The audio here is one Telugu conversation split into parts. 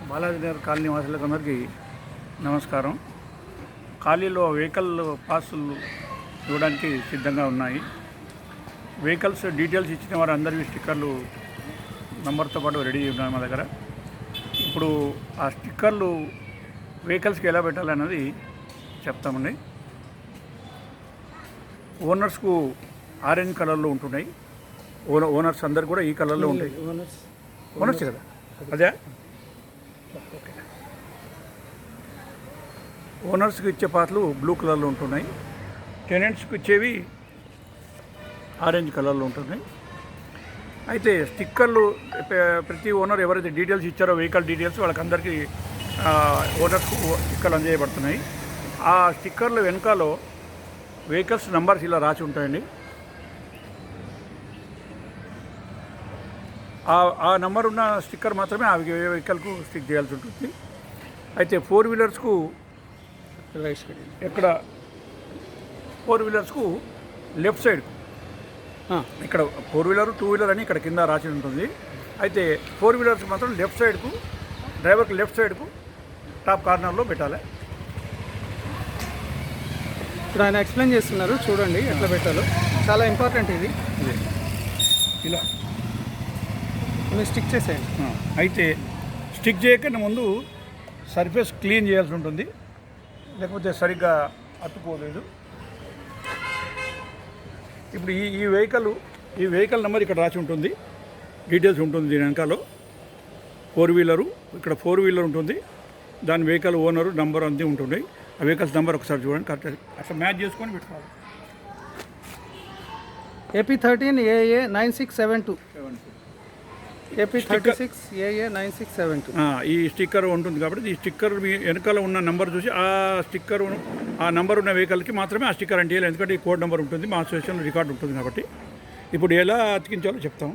బాలాజీ నగర్ కాలనీ వాసులకు అందరికీ నమస్కారం. ఖాళీలో వెహికల్ పాసులు ఇవ్వడానికి సిద్ధంగా ఉన్నాయి. వెహికల్స్ డీటెయిల్స్ ఇచ్చిన వారు అందరికీ స్టిక్కర్లు నంబర్తో పాటు రెడీ ఉన్నాయి మా దగ్గర. ఇప్పుడు ఆ స్టిక్కర్లు వెహికల్స్కి ఎలా పెట్టాలన్నది చెప్తామండి. ఓనర్స్కు ఆరెంజ్ కలర్లో ఉంటున్నాయి. ఓనర్స్ అందరు కూడా ఈ కలర్లో ఉంటాయి. ఓనర్స్ కదా అదే. ఓకే, ఓనర్స్కి ఇచ్చే పాటలు బ్లూ కలర్లో ఉంటున్నాయి. టెనెంట్స్కి ఇచ్చేవి ఆరెంజ్ కలర్లో ఉంటున్నాయి. అయితే స్టిక్కర్లు ప్రతి ఓనర్ ఎవరైతే డీటెయిల్స్ ఇచ్చారో వెహికల్ డీటెయిల్స్ వాళ్ళకందరికీ ఓనర్స్కు స్టిక్కర్లు అందజేయబడుతున్నాయి. ఆ స్టిక్కర్లు వెనకాలో వెహికల్స్ నంబర్స్ ఇలా రాసి ఉంటాయండి. ఆ నంబర్ ఉన్న స్టిక్కర్ మాత్రమే ఆ వెహికల్కు స్టిక్ చేయాల్సి ఉంటుంది. అయితే ఫోర్ వీలర్స్కు ఎక్కడ ఫోర్ వీలర్స్కు లెఫ్ట్ సైడ్ ఇక్కడ ఫోర్ వీలర్ టూ వీలర్ అని ఇక్కడ కింద రాసి ఉంటుంది. అయితే ఫోర్ వీలర్స్ మాత్రం లెఫ్ట్ సైడ్కు డ్రైవర్కి లెఫ్ట్ సైడ్కు టాప్ కార్నర్లో పెట్టాలి. ఇప్పుడు ఆయన ఎక్స్ప్లెయిన్ చేస్తున్నారు, చూడండి ఎట్లా పెట్టాలో. చాలా ఇంపార్టెంట్ ఇది. ఇలా మీరు స్టిక్ చేసేయండి. అయితే స్టిక్ చేయకుండా ముందు సర్ఫేస్ క్లీన్ చేయాల్సి ఉంటుంది, లేకపోతే సరిగ్గా అతుక్కోలేదు. ఇప్పుడు ఈ వెహికల్ నెంబర్ ఇక్కడ రాసి ఉంటుంది, డీటెయిల్స్ ఉంటుంది. దీని వెనకాల ఫోర్ వీలరు, ఇక్కడ ఫోర్ వీలర్ ఉంటుంది, దాని వెహికల్ ఓనరు నంబర్ అంతే ఉంటుంది. ఆ వెహికల్స్ నెంబర్ ఒకసారి చూడండి, కరెక్ట్ అట్లా మ్యాచ్ చేసుకొని పెట్టుకోవాలి. AP13 AA 9672, AP36 AA 9672. ఈ స్టిక్కర్ ఉంటుంది కాబట్టి ఈ స్టిక్కర్ మీ వెనకాల ఉన్న నెంబర్ చూసి ఆ నెంబర్ ఉన్న వెహికల్కి మాత్రమే ఆ స్టిక్కర్ అంటే, ఎందుకంటే ఈ కోడ్ నెంబర్ ఉంటుంది, మా అసోసియేషన్లో రికార్డు ఉంటుంది కాబట్టి. ఇప్పుడు ఎలా అతికించాలో చెప్తాం.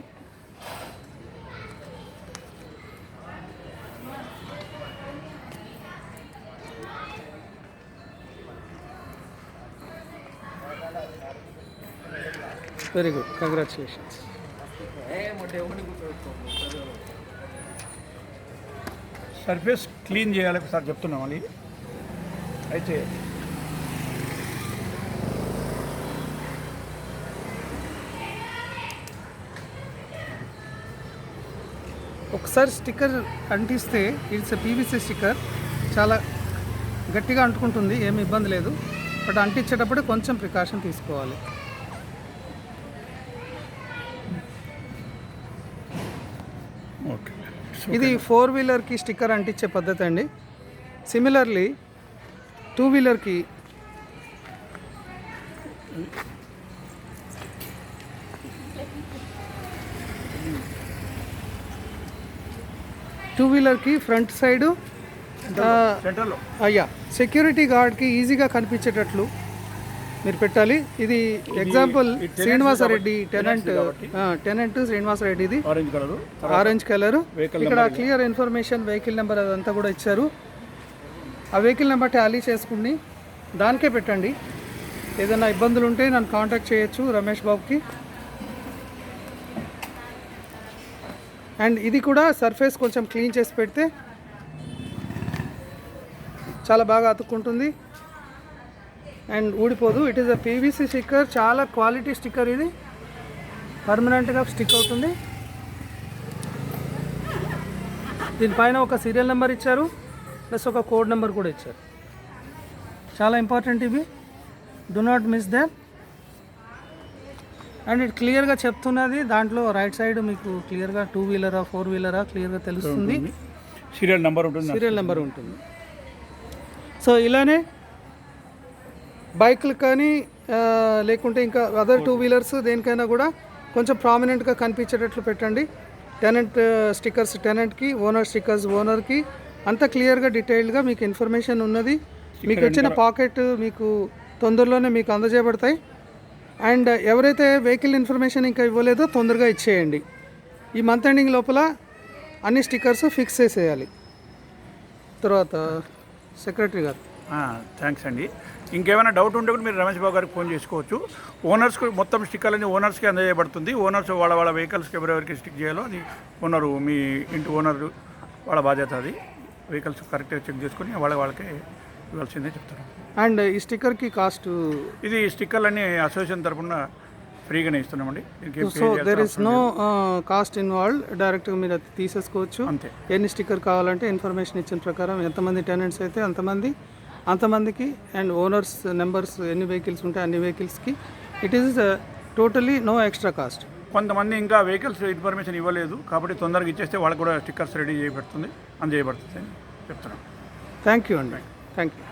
Very good, congratulations. Surface clean చేయాలి ఒకసారి చెప్తున్నాం మళ్ళీ. అయితే ఒకసారి స్టిక్కర్ అంటిస్తే ఇట్స్ PVC స్టిక్కర్, చాలా గట్టిగా అంటుకుంటుంది, ఏమి ఇబ్బంది లేదు. బట్ అంటించేటప్పుడు కొంచెం ప్రికాషన్ తీసుకోవాలి. ఓకే, ఇది ఫోర్ వీలర్కి స్టిక్కర్ అంటించే పద్ధతి అండి. సిమిలర్లీ టూ వీలర్కి ఫ్రంట్ సైడు సెంటర్లో అయ్యా సెక్యూరిటీ గార్డ్కి ఈజీగా కనిపించేటట్లు మీరు పెట్టాలి. ఇది ఎగ్జాంపుల్ శ్రీనివాసరెడ్డి టెనెంట్ శ్రీనివాసరెడ్డి, ఇది ఆరెంజ్ కలరు. ఇక్కడ క్లియర్ ఇన్ఫర్మేషన్ వెహికల్ నెంబర్ అదంతా కూడా ఇచ్చారు. ఆ వెహికల్ నెంబర్ టాలీ చేసుకుని దానికే పెట్టండి. ఏదైనా ఇబ్బందులు ఉంటే నన్ను కాంటాక్ట్ చేయొచ్చు, రమేష్ బాబుకి. అండ్ ఇది కూడా సర్ఫేస్ కొంచెం క్లీన్ చేసి పెడితే చాలా బాగా అతుక్కుంటుంది అండ్ ఊడిపోదు. It is a PVC sticker, చాలా క్వాలిటీ స్టిక్కర్. ఇది పర్మనెంట్గా స్టిక్ అవుతుంది. దీనిపైన ఒక సీరియల్ నెంబర్ ఇచ్చారు, ప్లస్ ఒక కోడ్ నెంబర్ కూడా ఇచ్చారు. చాలా ఇంపార్టెంట్ ఇవి, do not miss them. And it క్లియర్గా చెప్తున్నది, దాంట్లో రైట్ సైడ్ మీకు క్లియర్గా టూ వీలరా ఫోర్ వీలరా క్లియర్గా తెలుస్తుంది. సీరియల్ నెంబర్ ఉంటుంది. సో ఇలానే బైక్లు కానీ లేకుంటే ఇంకా అదర్ టూ వీలర్స్ దేనికైనా కూడా కొంచెం ప్రామినెంట్గా కనిపించేటట్లు పెట్టండి. టెనెంట్ స్టిక్కర్స్ టెనెంట్కి, ఓనర్ స్టిక్కర్స్ ఓనర్కి, అంత క్లియర్గా డీటెయిల్డ్గా మీకు ఇన్ఫర్మేషన్ ఉన్నది. మీకు వచ్చిన పాకెట్ మీకు తొందరలోనే మీకు అందజేయబడతాయి. అండ్ ఎవరైతే వెహికల్ ఇన్ఫర్మేషన్ ఇంకా ఇవ్వలేదో తొందరగా ఇచ్చేయండి. ఈ మంత్ ఎండింగ్ లోపల అన్ని స్టిక్కర్స్ ఫిక్స్ చేసేయాలి. తర్వాత సెక్రటరీ గారు థ్యాంక్స్ అండి. ఇంకేమైనా డౌట్ ఉంటే కూడా మీరు రమేష్ బాబు గారికి ఫోన్ చేసుకోవచ్చు. ఓనర్స్కి మొత్తం స్టిక్కర్లన్నీ ఓనర్స్కి అందజేయబడుతుంది. ఓనర్స్ వాళ్ళ వెహికల్స్కి ఎవరెవరికి స్టిక్ చేయాలో అది ఓనరు, మీ ఇంటి ఓనర్ వాళ్ళ బాధ్యత అది. వెహికల్స్ కరెక్ట్గా చెక్ చేసుకొని వాళ్ళకే ఇవ్వాల్సిందే చెప్తాను. అండ్ ఈ స్టిక్కర్కి కాస్ట్? ఇది స్టిక్కర్లన్నీ అసోసియేషన్ తరఫున ఫ్రీగానే ఇస్తున్నామండి. So there is no cost involved, డైరెక్ట్గా మీరు అది తీసేసుకోవచ్చు. అంతే. ఎన్ని స్టిక్కర్ కావాలంటే ఇన్ఫర్మేషన్ ఇచ్చిన ప్రకారం ఎంతమంది టెనెంట్స్ అయితే అంతమందికి అండ్ ఓనర్స్ నెంబర్స్ ఎన్ని వెహికల్స్ ఉంటే అన్ని వెహికల్స్కి it is totally no extra cost. కొంతమంది ఇంకా వెహికల్స్ ఇన్ఫర్మేషన్ ఇవ్వలేదు కాబట్టి తొందరగా ఇచ్చేస్తే వాళ్ళకు కూడా స్టిక్కర్స్ రెడీ చేయబడుతుంది, అందజేయబడుతుంది అని చెప్తున్నాను. థ్యాంక్ యూ అండి, థ్యాంక్ యూ.